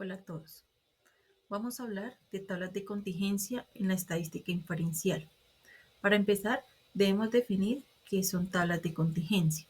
Hola a todos. Vamos a hablar de tablas de contingencia en la estadística inferencial. Para empezar, debemos definir qué son tablas de contingencia.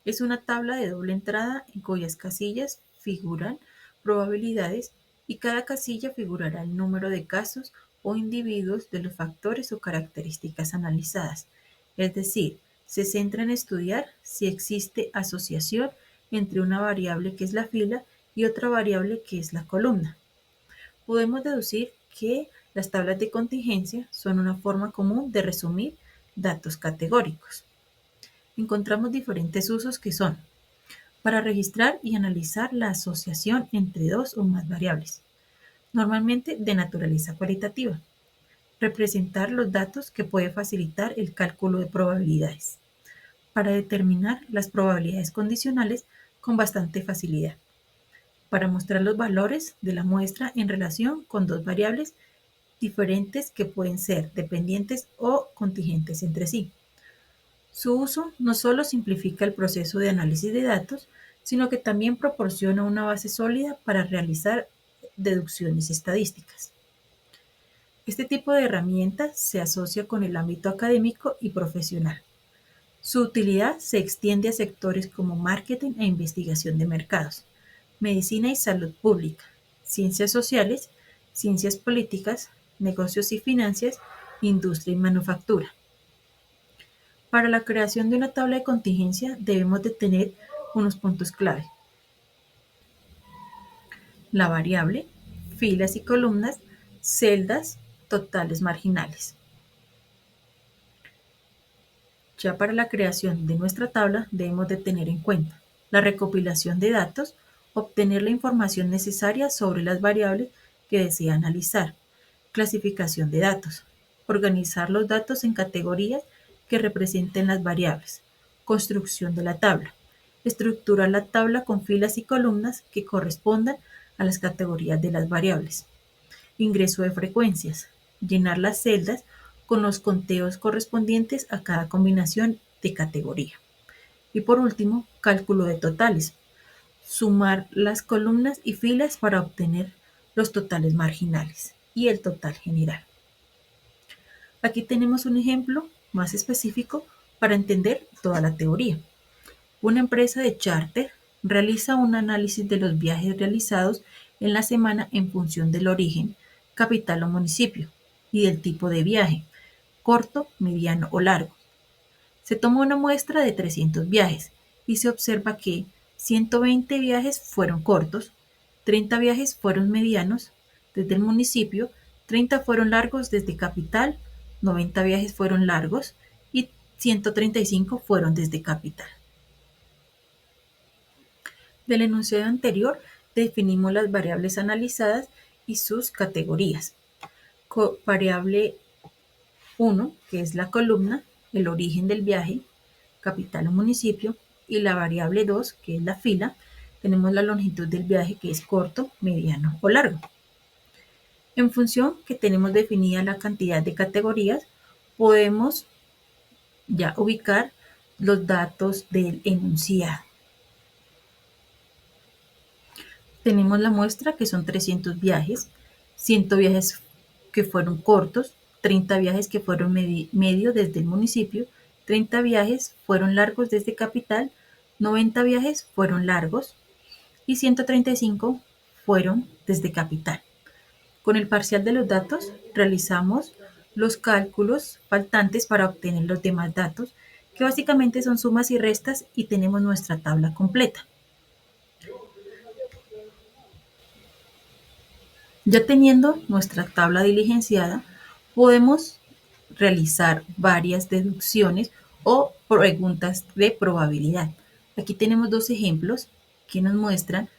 Es una tabla de doble entrada en cuyas casillas figuran probabilidades y cada casilla figurará el número de casos o individuos de los factores o características analizadas. Es decir, se centra en estudiar si existe asociación entre una variable que es la fila y otra variable que es la columna. Podemos deducir que las tablas de contingencia son una forma común de resumir datos categóricos. Encontramos diferentes usos que son para registrar y analizar la asociación entre dos o más variables, normalmente de naturaleza cualitativa. Representar los datos que puede facilitar el cálculo de probabilidades, para determinar las probabilidades condicionales con bastante facilidad, para mostrar los valores de la muestra en relación con dos variables diferentes que pueden ser dependientes o contingentes entre sí. Su uso no solo simplifica el proceso de análisis de datos, sino que también proporciona una base sólida para realizar deducciones estadísticas. Este tipo de herramienta se asocia con el ámbito académico y profesional. Su utilidad se extiende a sectores como marketing e investigación de mercados, medicina y salud pública, ciencias sociales, ciencias políticas, negocios y finanzas, industria y manufactura. Para la creación de una tabla de contingencia debemos de tener unos puntos clave. La variable, filas y columnas, celdas, totales marginales. Ya para la creación de nuestra tabla debemos de tener en cuenta la recopilación de datos, obtener la información necesaria sobre las variables que desea analizar, clasificación de datos, organizar los datos en categorías que representen las variables, construcción de la tabla, estructurar la tabla con filas y columnas que correspondan a las categorías de las variables, ingreso de frecuencias, llenar las celdas con los conteos correspondientes a cada combinación de categoría. Y por último, cálculo de totales, sumar las columnas y filas para obtener los totales marginales y el total general. Aquí tenemos un ejemplo más específico para entender toda la teoría. Una empresa de charter realiza un análisis de los viajes realizados en la semana en función del origen, capital o municipio, y del tipo de viaje, corto, mediano o largo. Se toma una muestra de 300 viajes y se observa que 120 viajes fueron cortos, 30 viajes fueron medianos desde el municipio, 30 fueron largos desde capital, 90 viajes fueron largos y 135 fueron desde capital. Del enunciado anterior definimos las variables analizadas y sus categorías. Variable 1, que es la columna, el origen del viaje, capital o municipio, y la variable 2, que es la fila, tenemos la longitud del viaje, que es corto, mediano o largo. En función que tenemos definida la cantidad de categorías, podemos ya ubicar los datos del enunciado. Tenemos la muestra que son 300 viajes, 100 viajes que fueron cortos, 30 viajes que fueron medio desde el municipio, 30 viajes fueron largos desde capital, 90 viajes fueron largos y 135 fueron desde capital. Con el parcial de los datos realizamos los cálculos faltantes para obtener los demás datos, que básicamente son sumas y restas, y tenemos nuestra tabla completa. Ya teniendo nuestra tabla diligenciada, podemos realizar varias deducciones o preguntas de probabilidad. Aquí tenemos dos ejemplos que nos muestran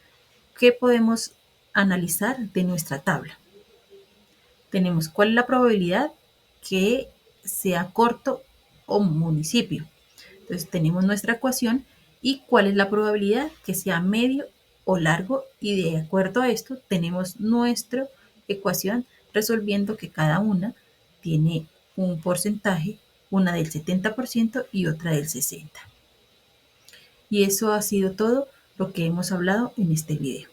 qué podemos analizar de nuestra tabla. Tenemos cuál es la probabilidad que sea corto o municipio. Entonces tenemos nuestra ecuación y cuál es la probabilidad que sea medio o largo, y de acuerdo a esto tenemos nuestra ecuación resolviendo que cada una tiene un porcentaje, una del 70% y otra del 60%. Y eso ha sido todo lo que hemos hablado en este video.